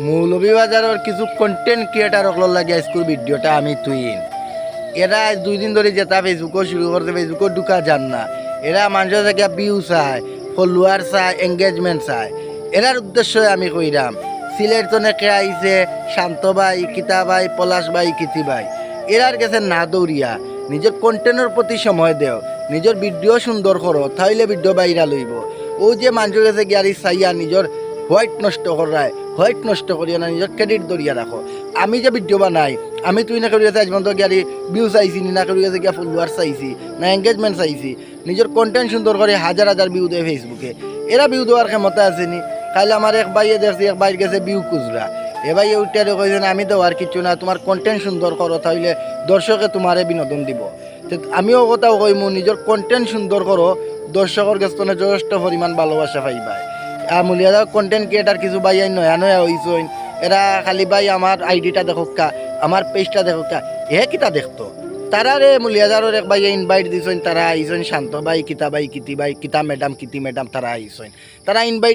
মৌলভীবাজারের কিছু content creator ওগুলোর লাগে আজকের ভিডিওটা আমি তুইন। এরা 2 দিন ধরে যেটা ফেসবুকও শুরু করতে ফেসবুকও ঢুকা যান না। এরা মানুষের থেকে ভিউ চায়, ফলোয়ার চায়, এঙ্গেজমেন্ট চায়। এরার উদ্দেশ্য আমি কইরাম সিলেট তো নেকে আইছে শান্ত ভাই, কিতা ভাই, পলাশ ভাই, কিতি ভাই। এরার কাছে না দৌড়িয়া নিজের কন্টেন্টের প্রতি সময় দেও, নিজের ভিডিও সুন্দর করো, তাহলে ভিডিও বাইরা লইব। ও যে মানুষের কাছে গিয়ারি চাইয়া নিজের হোয়াইট নষ্ট করায়, হোয়াইট নষ্ট করিয়া না নিজের ক্রেডিট ধরিয়া রাখো। আমি যে ভিডিও বানাই, আমি তুই না করিয়া আজ পর্যন্ত গিয়ারি ভিউ চাইছি না করিয়া গিয়া ফলোয়ার চাইছি না এঙ্গেজমেন্ট চাইছি। নিজের কন্টেন্ট সুন্দর করে হাজার হাজার ভিউ দেয় ফেসবুকে। এরা ভিউ দেওয়ার ক্ষমতা আসেনি। খাইলে আমার এক ভাইয়ে দেখছি, এক ভাইয়ের গেছে ভিউ খুচরা। এ ভাই উঠিয়ারে কইছেন আমি দেওয়ার কিছু না, তোমার কন্টেন্ট সুন্দর করো, তাহলে দর্শকে তোমারে বিনোদন দিব। আমিও কথাও কইমু নিজের কন্টেন্ট সুন্দর করো, দর্শকের কাছে যথেষ্ট পরিমাণ ভালোবাসা পাইবা। আর মুলিয়াদা কন্টেন্ট ক্রিয়েটার কিছু ভাই নয়া নয়া হইছেন। এরা খালি ভাই আমার আইডিটা দেখোকা, আমার পেজটা দেখোকা, এ কিতা দেখতো। তারা রে মুলিয়াদারের এক ভাই ইনভাইট দিছেন, তারা আইছেন শান্ত ভাই, কিতা ভাই, কিতি ভাই, কিতা ম্যাডাম, কিতি ম্যাডাম, তারা আইছেন। তারা ইনভাইট